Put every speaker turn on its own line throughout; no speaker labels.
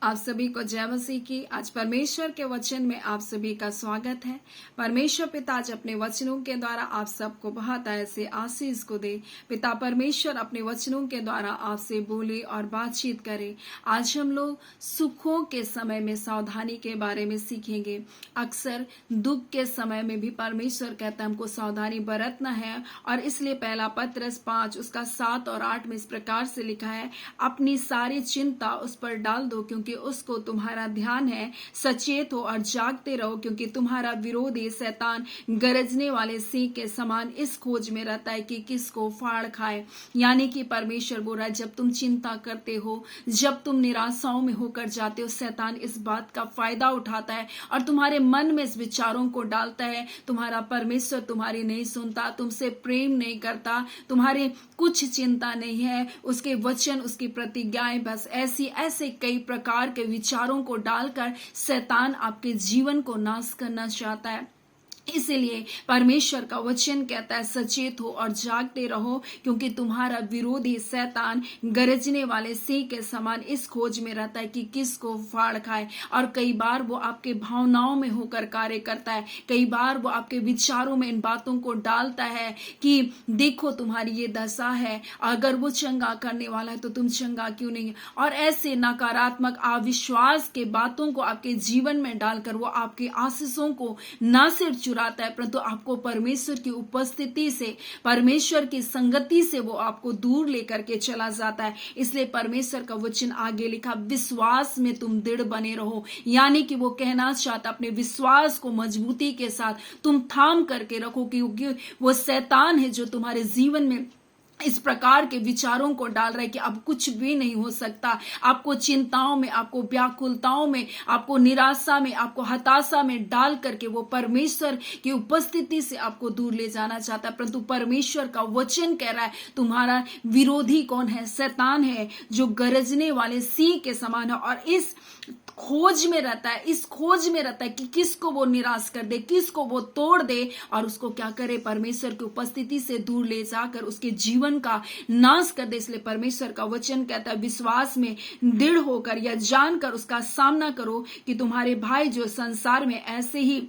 आप सभी को जय मसीह की। आज परमेश्वर के वचन में आप सभी का स्वागत है। परमेश्वर पिता आज अपने वचनों के द्वारा आप सबको बहुत ऐसे आशीष को दे। पिता परमेश्वर अपने वचनों के द्वारा आपसे बोले और बातचीत करे। आज हम लोग सुखों के समय में सावधानी के बारे में सीखेंगे। अक्सर दुख के समय में भी परमेश्वर कहता है हमको सावधानी बरतना है, और इसलिए पहला पत्रस 5 उसका 7 और 8 में इस प्रकार से लिखा है, अपनी सारी चिंता उस पर डाल दो क्योंकि उसको तुम्हारा ध्यान है। सचेत हो और जागते रहो क्योंकि तुम्हारा विरोधी शैतान गरजने वाले सिंह के समान इस खोज में रहता है कि किसको फाड़ खाए। यानी कि परमेश्वर बोल रहा है, जब तुम चिंता करते हो, जब तुम निराशाओं में होकर जाते हो, शैतान इस बात का फायदा उठाता है और तुम्हारे मन में इस विचारों को डालता है। तुम्हारा परमेश्वर तुम्हारी नहीं सुनता, तुमसे प्रेम नहीं करता, तुम्हारे कुछ चिंता नहीं है। उसके वचन, उसकी प्रतिज्ञाएं, बस ऐसे कई प्रकार के विचारों को डालकर शैतान आपके जीवन को नाश करना चाहता है। इसीलिए परमेश्वर का वचन कहता है, सचेत हो और जागते रहो क्योंकि तुम्हारा विरोधी शैतान गरजने वाले सिंह के समान इस खोज में रहता है कि किसको फाड़ खाए। और कई बार वो आपके भावनाओं में होकर कार्य करता है। कई बार वो आपके विचारों में इन बातों को डालता है कि देखो तुम्हारी ये दशा है, अगर वो चंगा करने वाला है तो तुम चंगा क्यों नहीं। और ऐसे नकारात्मक अविश्वास के बातों को आपके जीवन में डालकर वो आपके आशीषों को न सिर्फ चुराता है, परंतु आपको परमेश्वर की उपस्थिति से, परमेश्वर की संगति से वो आपको दूर लेकर के चला जाता है। इसलिए परमेश्वर का वचन आगे लिखा, विश्वास में तुम दृढ़ बने रहो। यानी कि वो कहना चाहता, अपने विश्वास को मजबूती के साथ तुम थाम करके रखो क्योंकि वो शैतान है जो तुम्हारे जीवन में इस प्रकार के विचारों को डाल रहा है कि अब कुछ भी नहीं हो सकता। आपको चिंताओं में, आपको व्याकुलताओं में, आपको निराशा में, आपको हताशा में डाल करके वो परमेश्वर की उपस्थिति से आपको दूर ले जाना चाहता है। परंतु परमेश्वर का वचन कह रहा है, तुम्हारा विरोधी कौन है? शैतान है जो गरजने वाले सिंह के समान है और इस खोज में रहता है, इस खोज में रहता है कि किसको वो निराश कर दे, किसको वो तोड़ दे और उसको क्या करे, परमेश्वर की उपस्थिति से दूर ले जाकर उसके जीवन का नाश कर दे। इसलिए परमेश्वर का वचन कहता है, विश्वास में दृढ़ होकर या जानकर उसका सामना करो कि तुम्हारे भाई जो संसार में ऐसे ही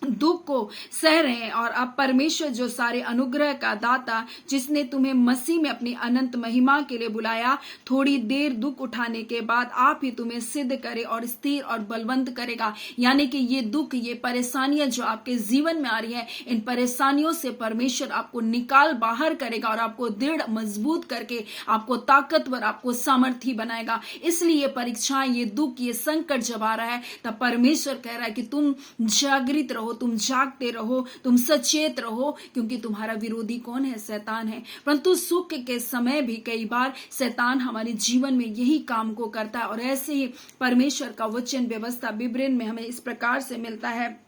दुख को सह रहे हैं, और अब परमेश्वर जो सारे अनुग्रह का दाता, जिसने तुम्हें मसीह में अपनी अनंत महिमा के लिए बुलाया, थोड़ी देर दुख उठाने के बाद आप ही तुम्हें सिद्ध करे और स्थिर और बलवंत करेगा। यानी कि ये दुख, ये परेशानियां जो आपके जीवन में आ रही है, इन परेशानियों से परमेश्वर आपको निकाल बाहर करेगा और आपको दृढ़ मजबूत करके, आपको ताकतवर, आपको सामर्थी बनाएगा। इसलिए ये परीक्षाएं, ये दुख, ये संकट जब आ रहा है, तब परमेश्वर कह रहा है कि तुम जागृत रहो, तुम जागते रहो, तुम सचेत रहो क्योंकि तुम्हारा विरोधी कौन है? शैतान है। परंतु सुख के समय भी कई बार शैतान हमारे जीवन में यही काम को करता है। और ऐसे ही परमेश्वर का वचन व्यवस्था विवरण में हमें इस प्रकार से मिलता है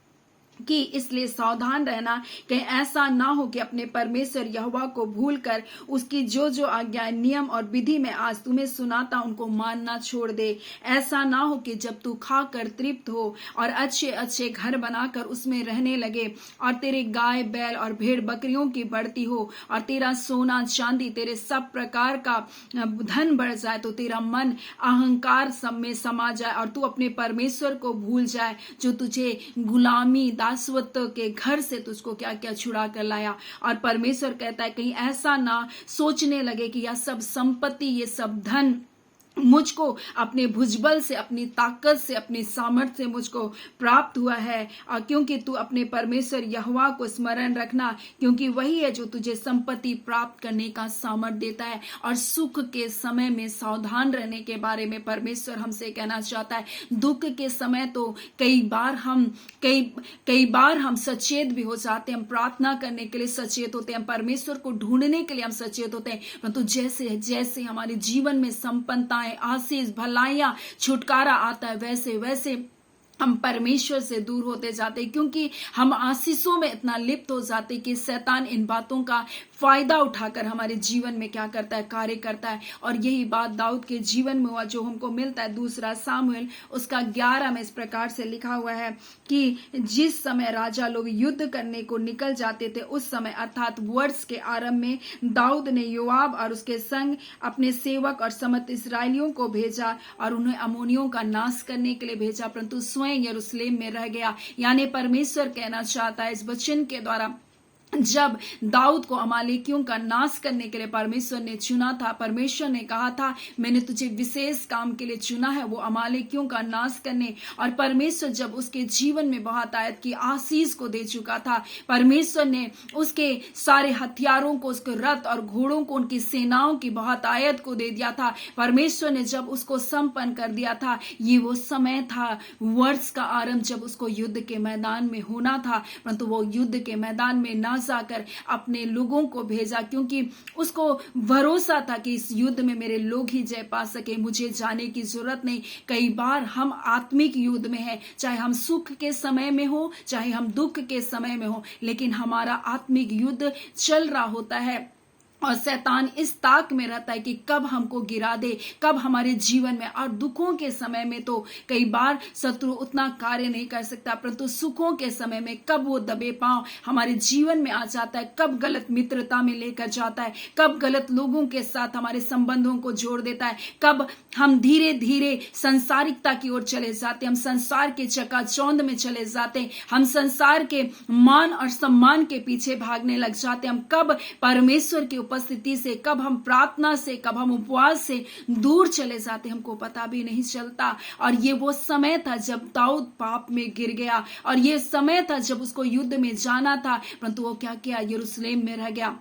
कि इसलिए सावधान रहना, कहीं ऐसा ना हो कि अपने परमेश्वर यहोवा को भूलकर उसकी जो जो आज्ञा, नियम और विधि में आज तुम्हें सुनाता उनको मानना छोड़ दे। ऐसा ना हो कि जब तू खाकर तृप्त हो और अच्छे अच्छे घर बनाकर उसमें रहने लगे और तेरे गाय बैल और भेड़ बकरियों की बढ़ती हो और तेरा सोना चांदी, तेरे सब प्रकार का धन बढ़ जाए, तो तेरा मन अहंकार सब में समा जाए और तू अपने परमेश्वर को भूल जाए जो तुझे गुलामी, दासत्व के घर से तुझको क्या क्या छुड़ा कर लाया। और परमेश्वर कहता है, कहीं ऐसा ना सोचने लगे कि यह सब संपत्ति, ये सब धन मुझको अपने भुजबल से, अपनी ताकत से, अपनी सामर्थ्य से मुझको प्राप्त हुआ है। और क्योंकि तू अपने परमेश्वर यहोवा को स्मरण रखना, क्योंकि वही है जो तुझे संपत्ति प्राप्त करने का सामर्थ्य देता है। और सुख के समय में सावधान रहने के बारे में परमेश्वर हमसे कहना चाहता है। दुख के समय तो कई बार हम सचेत भी हो जाते हैं, हम प्रार्थना करने के लिए सचेत होते हैं, परमेश्वर को ढूंढने के लिए हम सचेत होते हैं, परंतु जैसे जैसे हमारे जीवन में संपन्नता, आशीष, भलाइयां, छुटकारा आता है, वैसे वैसे हम परमेश्वर से दूर होते जाते, क्योंकि हम आशीषों में इतना लिप्त हो जाते कि शैतान इन बातों का फायदा उठाकर हमारे जीवन में क्या करता है, कार्य करता है। और यही बात दाऊद के जीवन में हुआ, जो हमको मिलता है दूसरा सामुएल उसका 11 में इस प्रकार से लिखा हुआ है कि जिस समय राजा लोग युद्ध करने को निकल जाते थे, उस समय अर्थात वर्ष के आरंभ में दाऊद ने योआब और उसके संग अपने सेवक और समस्त इसराइलियों को भेजा और उन्हें अमोनियों का नाश करने के लिए भेजा, परंतु स्वयं यरूशलेम में रह गया। यानी परमेश्वर कहना चाहता है इस वचन के द्वारा, जब दाऊद को अमालेकियों का नाश करने के लिए परमेश्वर ने चुना था, परमेश्वर ने कहा था मैंने तुझे विशेष काम के लिए चुना है, वो अमालेकियों का नाश करने। और परमेश्वर जब उसके जीवन में बहुतायत की आशीष को दे चुका था, परमेश्वर ने उसके सारे हथियारों को, उसके रथ और घोड़ों को, उनकी सेनाओं की बहुतायत को दे दिया था। परमेश्वर ने जब उसको संपन्न कर दिया था, ये वो समय था वर्ष का आरंभ जब उसको युद्ध के मैदान में होना था, परंतु वो युद्ध के मैदान में ना जाकर अपने लोगों को भेजा, क्योंकि उसको भरोसा था कि इस युद्ध में मेरे लोग ही जय पा सके, मुझे जाने की जरूरत नहीं। कई बार हम आत्मिक युद्ध में हैं, चाहे हम सुख के समय में हो, चाहे हम दुख के समय में हो, लेकिन हमारा आत्मिक युद्ध चल रहा होता है और शैतान इस ताक में रहता है कि कब हमको गिरा दे, कब हमारे जीवन में। और दुखों के समय में तो कई बार शत्रु उतना कार्य नहीं कर सकता, परंतु सुखों के समय में कब वो दबे पांव हमारे जीवन में आ जाता है, कब गलत मित्रता में लेकर जाता है, कब गलत लोगों के साथ हमारे संबंधों को जोड़ देता है, कब हम धीरे धीरे संसारिकता की ओर चले जाते, हम संसार के चकाचौंध में चले जाते, हम संसार के मान और सम्मान के पीछे भागने लग जाते, हम कब परमेश्वर के उपस्थिति से, कब हम प्रार्थना से, कब हम उपवास से दूर चले जाते, हमको पता भी नहीं चलता। और ये वो समय था जब दाऊद पाप में गिर गया, और ये समय था जब उसको युद्ध में जाना था, परंतु वो क्या किया, यरूशलेम में रह गया।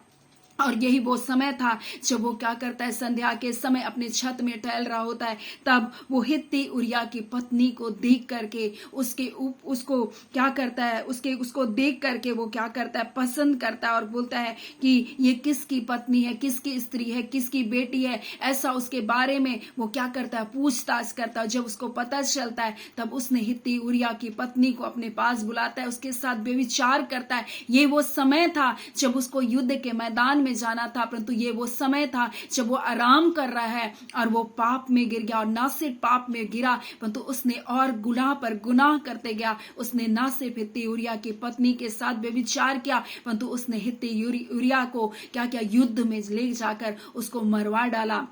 और यही वो समय था जब वो क्या करता है, संध्या के समय अपने छत में टहल रहा होता है, तब वो हित्ती उरिया की पत्नी को देख करके उसको क्या करता है, उसको देख करके वो क्या करता है, पसंद करता है और बोलता है कि ये किसकी पत्नी है, किसकी स्त्री है, किसकी बेटी है। ऐसा उसके बारे में वो क्या करता है, पूछताछ करता है। जब उसको पता चलता है, तब उसने हित्ती उरिया की पत्नी को अपने पास बुलाता है, उसके साथ व्यभिचार करता है। ये वो समय था जब उसको युद्ध के मैदान में जाना था, परंतु ये वो समय था जब वो आराम कर रहा है और वो पाप में गिर गया। और ना सिर्फ पाप में गिरा, परंतु उसने और गुनाह पर गुनाह करते गया। उसने ना सिर्फ हित्ती उरिया की पत्नी के साथ व्यभिचार किया, परंतु उसने हित्ती उरिया को क्या किया, युद्ध में ले जाकर उसको मरवा डाला।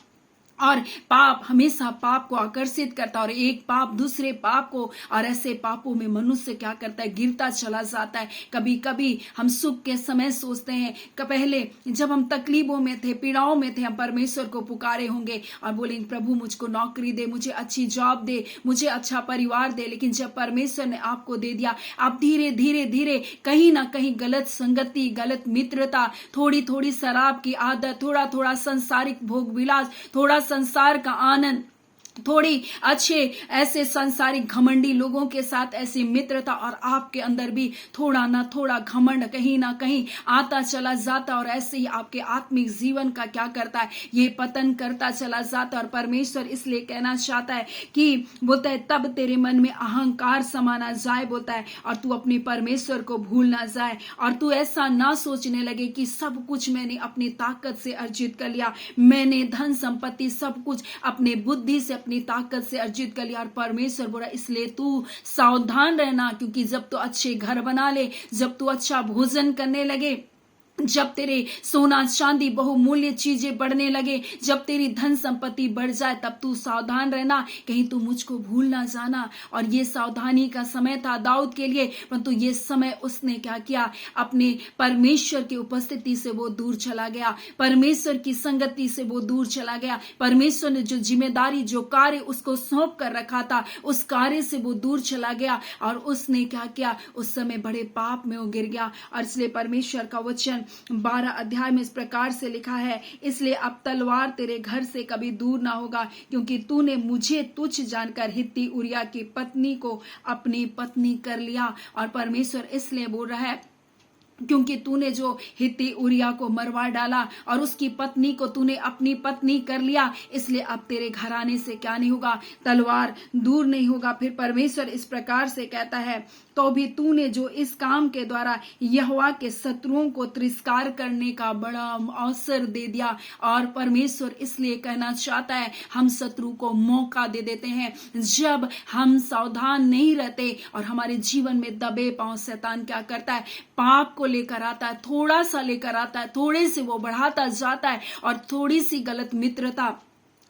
और पाप हमेशा पाप को आकर्षित करता है, और एक पाप दूसरे पाप को, और ऐसे पापों में मनुष्य क्या करता है, गिरता चला जाता है। कभी कभी हम सुख के समय सोचते हैं कि पहले जब हम तकलीफों में थे, पीड़ाओं में थे, हम परमेश्वर को पुकारे होंगे और बोलेंगे प्रभु मुझको नौकरी दे, मुझे अच्छी जॉब दे, मुझे अच्छा परिवार दे। लेकिन जब परमेश्वर ने आपको दे दिया, आप धीरे धीरे धीरे कहीं ना कहीं गलत संगति, गलत मित्रता, थोड़ी थोड़ी शराब की आदत, थोड़ा थोड़ा संसारिक भोग विलास, थोड़ा संसार का आनंद, थोड़ी अच्छे ऐसे संसारिक घमंडी लोगों के साथ ऐसी मित्रता, और आपके अंदर भी थोड़ा ना थोड़ा घमंड कहीं ना कहीं आता चला जाता, और ऐसे ही आपके आत्मिक जीवन का क्या करता है, ये पतन करता चला जाता। और परमेश्वर इसलिए कहना चाहता है कि बोलता है तब तेरे मन में अहंकार समाना जाए, बोलता है, और तू अपने परमेश्वर को भूल ना जाए, और तू ऐसा ना सोचने लगे कि सब कुछ मैंने अपनी ताकत से अर्जित कर लिया, मैंने धन संपत्ति सब कुछ अपने बुद्धि से, अपनी ताकत से अर्जित कर लिया। और परमेश्वर बोला इसलिए तू सावधान रहना, क्योंकि जब तू अच्छे घर बना ले, जब तू अच्छा भोजन करने लगे, जब तेरे सोना चांदी बहुमूल्य चीजें बढ़ने लगे, जब तेरी धन संपत्ति बढ़ जाए, तब तू सावधान रहना, कहीं तू मुझको भूल ना जाना। और ये सावधानी का समय था दाऊद के लिए, परंतु ये समय उसने क्या किया, अपने परमेश्वर की उपस्थिति से वो दूर चला गया, परमेश्वर की संगति से वो दूर चला गया। परमेश्वर ने जो जिम्मेदारी, जो कार्य उसको सौंप कर रखा था, उस कार्य से वो दूर चला गया, और उसने क्या किया, उस समय बड़े पाप में वो गिर गया। और इसलिए परमेश्वर का वचन 12 अध्याय में इस प्रकार से लिखा है, इसलिए अब तलवार तेरे घर से कभी दूर ना होगा, क्योंकि तूने मुझे तुच्छ जानकर हित्ती उरिया की पत्नी को अपनी पत्नी कर लिया। और परमेश्वर इसलिए बोल रहा है क्योंकि तूने जो हित्ती उरिया को मरवा डाला और उसकी पत्नी को तूने अपनी पत्नी कर लिया, इसलिए अब तेरे घराने से क्या नहीं होगा, तलवार दूर नहीं होगा। फिर परमेश्वर इस प्रकार से कहता है, तो भी तूने जो इस काम के द्वारा यहोवा के शत्रुओं को तिरस्कार करने का बड़ा अवसर दे दिया। और परमेश्वर इसलिए कहना चाहता है, हम शत्रु को मौका दे देते हैं। जब हम सावधान नहीं रहते और हमारे जीवन में दबे पांव शैतान क्या करता है, पाप को लेकर आता है, थोड़ा सा लेकर आता है, थोड़े से वो बढ़ाता जाता है और थोड़ी सी गलत मित्रता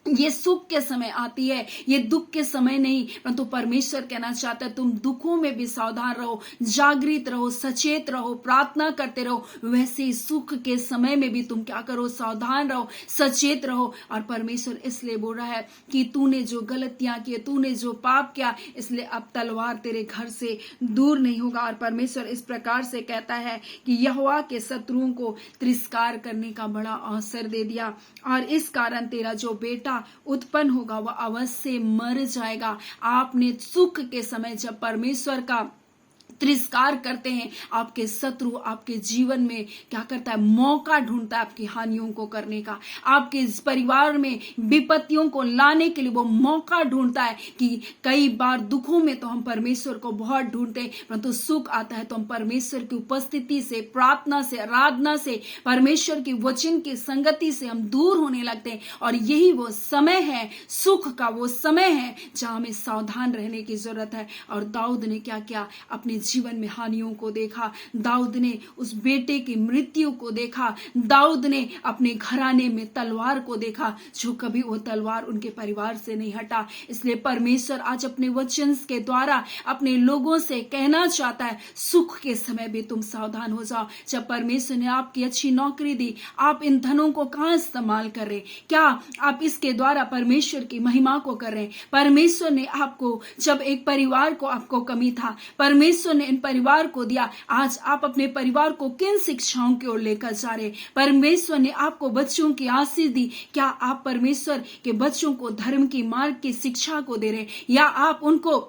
ये सुख के समय आती है, ये दुख के समय नहीं। परंतु परमेश्वर कहना चाहता है, तुम दुखों में भी सावधान रहो, जागृत रहो, सचेत रहो, प्रार्थना करते रहो। वैसे ही सुख के समय में भी तुम क्या करो, सावधान रहो, सचेत रहो। और परमेश्वर इसलिए बोल रहा है कि तूने जो गलतियां की, तूने जो पाप किया, इसलिए अब तलवार तेरे घर से दूर नहीं होगा। और परमेश्वर इस प्रकार से कहता है कि यहोवा के शत्रुओं को तिरस्कार करने का बड़ा अवसर दे दिया, और इस कारण तेरा जो बेटा उत्पन्न होगा वह अवश्य मर जाएगा। आपने सुख के समय जब परमेश्वर का तिरस्कार करते हैं, आपके शत्रु आपके जीवन में क्या करता है, मौका ढूंढता है आपकी हानियों को करने का, आपके परिवार में विपत्तियों को लाने के लिए वो मौका ढूंढता है। कि कई बार दुखों में तो हम परमेश्वर को बहुत ढूंढते हैं, परंतु सुख आता है तो हम परमेश्वर की उपस्थिति से, प्रार्थना से, आराधना से, परमेश्वर की वचन की संगति से हम दूर होने लगते हैं। और यही वो समय है, सुख का वो समय है जहां हमें सावधान रहने की जरूरत है। और दाऊद ने क्या किया, अपने जीवन में हानियों को देखा, दाऊद ने उस बेटे की मृत्यु को देखा, दाऊद ने अपने घराने में तलवार को देखा, जो कभी वो तलवार उनके परिवार से नहीं हटा। इसलिए परमेश्वर आज अपने वचन के द्वारा अपने लोगों से कहना चाहता है, सुख के समय भी तुम सावधान हो जाओ। जब परमेश्वर ने आपकी अच्छी नौकरी दी, आप इन धनों को कहां इस्तेमाल कर रहे, क्या आप इसके द्वारा परमेश्वर की महिमा को कर रहे हैं? परमेश्वर ने आपको, जब एक परिवार को आपको कमी था, परमेश्वर ने इन परिवार को दिया, आज आप अपने परिवार को किन शिक्षाओं की ओर लेकर जा रहे? परमेश्वर ने आपको बच्चों की आशीष दी, क्या आप परमेश्वर के बच्चों को धर्म की मार्ग की शिक्षा को दे रहे, या आप उनको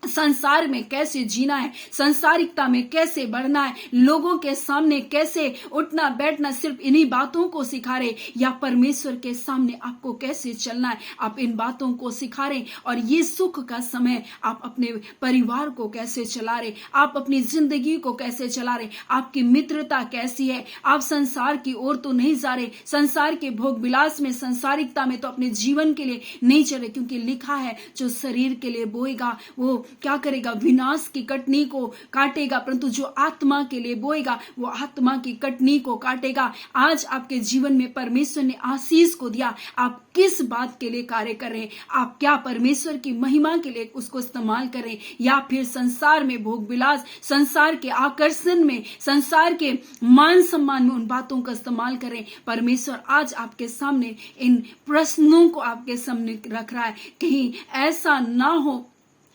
संसार में कैसे जीना है, संसारिकता में कैसे बढ़ना है, लोगों के सामने कैसे उठना बैठना, सिर्फ इन्हीं बातों को सिखा रहे, या परमेश्वर के सामने आपको कैसे चलना है, आप इन बातों को सिखा रहे? और ये सुख का समय आप अपने परिवार को कैसे चला रहे, आप अपनी जिंदगी को कैसे चला रहे, आपकी मित्रता कैसी है? आप संसार की ओर तो नहीं जा रहे, संसार के भोग विलास में, संसारिकता में तो अपने जीवन के लिए नहीं चले, क्योंकि लिखा है, जो शरीर के लिए बोएगा वो क्या करेगा, विनाश की कटनी को काटेगा, परंतु जो आत्मा के लिए बोएगा वो आत्मा की कटनी को काटेगा। आज आपके जीवन में परमेश्वर ने आशीष को दिया, आप किस बात के लिए कार्य कर रहे हैं? आप क्या परमेश्वर की महिमा के लिए उसको इस्तेमाल करें, या फिर संसार में भोग विलास, संसार के आकर्षण में, संसार के मान सम्मान में उन बातों का इस्तेमाल करें? परमेश्वर आज आपके सामने इन प्रश्नों को आपके सामने रख रहा है। कहीं ऐसा ना हो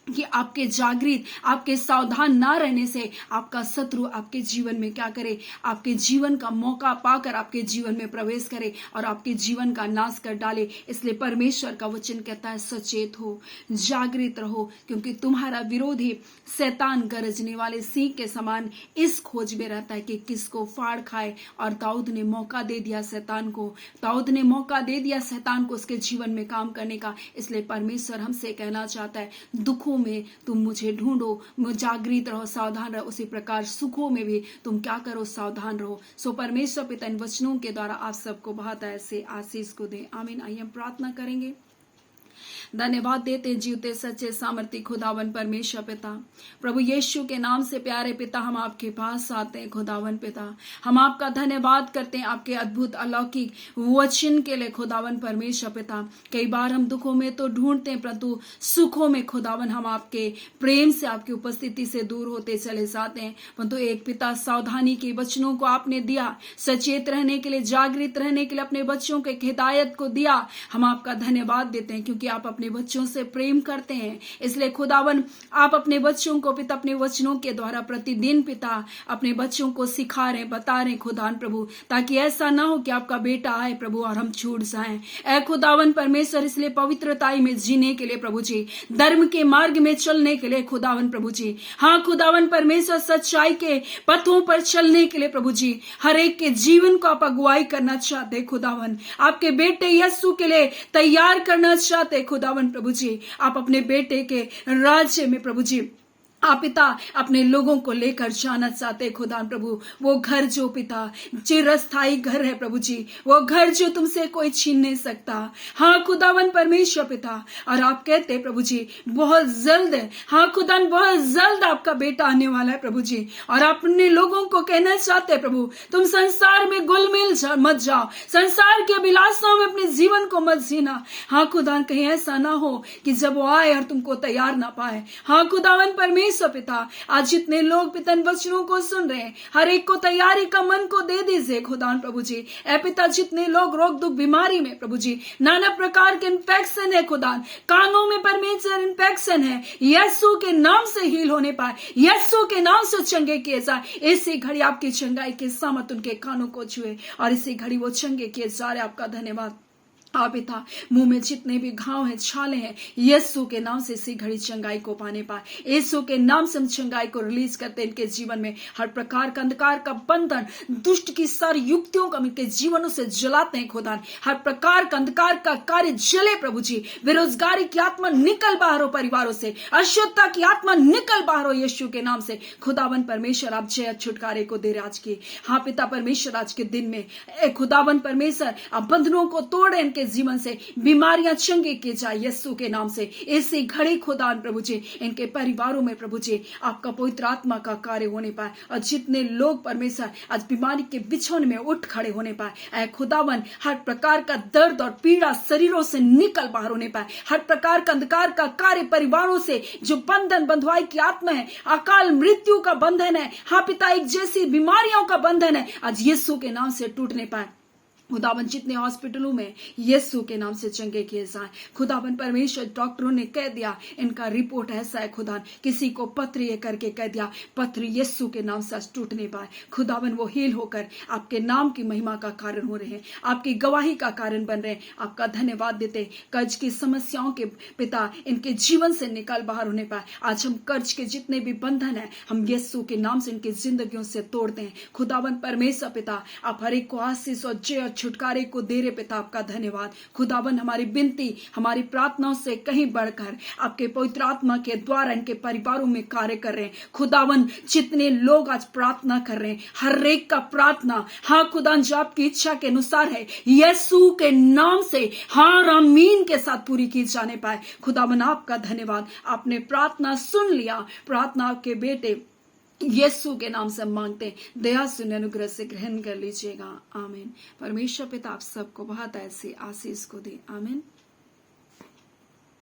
कि आपके जागृत, आपके सावधान ना रहने से आपका शत्रु आपके जीवन में क्या करे, आपके जीवन का मौका पाकर आपके जीवन में प्रवेश करे और आपके जीवन का नाश कर डाले। इसलिए परमेश्वर का वचन कहता है, सचेत हो, जागृत रहो, क्योंकि तुम्हारा विरोधी शैतान गरजने वाले सिंह के समान इस खोज में रहता है कि किसको फाड़ खाए। और दाऊद ने मौका दे दिया शैतान को, दाऊद ने मौका दे दिया शैतान को उसके जीवन में काम करने का। इसलिए परमेश्वर हमसे कहना चाहता है, दुखों में तुम मुझे ढूंढो, जागृत रहो, सावधान रहो, उसी प्रकार सुखों में भी तुम क्या करो, सावधान रहो। सो परमेश्वर पिता इन वचनों के द्वारा आप सबको बहुत ऐसे आशीष को दे, आमीन। आइए हम प्रार्थना करेंगे। धन्यवाद देते जीवते सच्चे सामर्थ्य खुदावन परमेश्वर पिता, प्रभु यीशु के नाम से प्यारे पिता, हम आपके पास आते हैं खुदावन पिता, हम आपका धन्यवाद करते हैं आपके अद्भुत अलौकिक वचन के लिए खुदावन परमेश्वर पिता। कई बार हम दुखों में तो ढूंढते हैं, परंतु सुखों में खुदावन हम आपके प्रेम से, आपकी उपस्थिति से दूर होते चले जाते हैं। परंतु एक पिता, सावधानी के वचनों को आपने दिया, सचेत रहने के लिए, जागृत रहने के लिए अपने बच्चों के हिदायत को दिया। हम आपका धन्यवाद देते हैं, क्योंकि आप अपने बच्चों से प्रेम करते हैं। इसलिए खुदावन आप अपने बच्चों को पिता अपने वचनों के द्वारा प्रतिदिन पिता अपने बच्चों को सिखा रहे बता रहे खुदावन प्रभु, ताकि ऐसा ना हो कि आपका बेटा आए प्रभु और हम छूट जाएं। ऐ खुदावन परमेश्वर, इसलिए पवित्रताई में जीने के लिए प्रभु जी, धर्म के मार्ग में चलने के लिए खुदावन प्रभु जी, हाँ खुदावन परमेश्वर, सच्चाई के पथों पर चलने के लिए प्रभु जी, हर एक के जीवन को आप अगुवाई करना चाहते खुदावन, आपके बेटे यीशु के लिए तैयार करना चाहते खुदावन प्रभु जी। आप अपने बेटे के राज्य में प्रभु जी आप पिता अपने लोगों को लेकर जाना चाहते खुदा प्रभु। वो घर जो पिता चिरस्थायी घर है प्रभु जी, वो घर जो तुमसे कोई छीन नहीं सकता। हाँ खुदावन परमेश्वर पिता, और आप कहते प्रभु जी बहुत जल्द, हाँ खुदान बहुत जल्द आपका बेटा आने वाला है प्रभु जी। और अपने लोगों को कहना चाहते प्रभु, तुम संसार में घुल-मिल मत जाओ, संसार के अभिलाषाओं में अपने जीवन को मत जीना। हाँ खुदान, कहीं ऐसा ना हो कि जब वो आए और तुमको तैयार ना पाए। हाँ खुदावन परमेश्वर पिता, आज जितने लोग पिता वचनों को सुन रहे हैं, हर एक को तैयारी का मन को दे दीजिए खुदान प्रभु जी। ऐ पिता, जितने लोग रोग दुख बीमारी में प्रभु जी, नाना प्रकार के इन्फेक्शन है खुदान, कानों में परमेश्वर इन्फेक्शन है, यीशु के नाम से हील होने पाए, यीशु के नाम से चंगे किए जाए। इसी घड़ी आपकी चंगाई के सामत उनके कानों को छुए और इसी घड़ी वो चंगे किए जा रहे। आपका धन्यवाद। आप पिता, मुंह में जितने भी घाव हैं, छाले हैं, यीशु के नाम से इसी घड़ी चंगाई को पाने पाए। यीशु के नाम से हम चंगाई को रिलीज करते हैं। इनके जीवन में हर प्रकार का अंधकार का बंधन, दुष्ट की सारी युक्तियों का इनके जीवनों से जलाते हैं खुदा। हर प्रकार का अंधकार का कार्य जले प्रभु जी। बेरोजगारी की आत्मा निकल बाहर हो परिवारों से, अशुद्धता की आत्मा निकल बाहर हो यीशु के नाम से। खुदावन परमेश्वर, आप जय छुटकारे को दे रहे आज के, हाँ पिता परमेश्वर, आज के दिन में खुदावन परमेश्वर आप बंधनों को तोड़े, इनके जीवन से बीमारियां चंगे की जाए यीशु के नाम से। इसी घड़ी खुदा प्रभु जी, इनके परिवारों में प्रभु जी आपका पवित्र आत्मा का कार्य होने पाए। और जितने लोग परमेश्वर आज बीमारी के बिछौने में उठ खड़े होने पाए, ऐ खुदावन हर प्रकार का दर्द और पीड़ा शरीरों से निकल बाहर होने पाए। हर प्रकार का अंधकार का कार्य परिवारों से जो बंधन बंधुआई की आत्मा है, अकाल मृत्यु का बंधन है, हाँ पिता एक जैसी बीमारियों का बंधन है, आज यीशु के नाम से टूटने पाए। खुदावन जितने हॉस्पिटलों में यीशु के नाम से चंगे किए जाए। खुदावन परमेश्वर, डॉक्टरों ने कह दिया इनका रिपोर्ट ऐसा है खुदा, किसी को पत्र ये करके कह दिया, पत्र यीशु के नाम से टूट नहीं पाए। खुदावन वो हील होकर आपके नाम की महिमा का कारण हो रहे हैं, आपकी गवाही का कारण बन रहे हैं। आपका धन्यवाद देते। कर्ज की समस्याओं के पिता इनके जीवन से निकाल बाहर होने पाए। आज हम कर्ज के जितने भी बंधन है, हम यीशु के नाम से इनकी जिंदगियों से तोड़ते हैं। खुदावन परमेश्वर पिता, आप हर एक को आशीष और जय छुटकारे को दे रहे पिता, आपका धन्यवाद। खुदावन हमारी विनती, हमारी प्रार्थनाओं से कहीं बढ़कर आपके पवित्र आत्मा के द्वारा इनके परिवारों में कार्य कर रहे हैं। खुदावन जितने लोग आज प्रार्थना कर रहे हैं, हर एक का प्रार्थना हाँ खुदा जो आपकी इच्छा के अनुसार है, यीशु के नाम से हाँ आमीन के साथ पूरी की जाने पाए। खुदावन आपका धन्यवाद, आपने प्रार्थना सुन लिया। प्रार्थना आपके बेटे यीशु के नाम से मांगते हैं, दया सुन अनुग्रह से ग्रहण कर लीजिएगा। आमीन। परमेश्वर पिता आप सबको बहुत ऐसी आशीष को दे। आमीन।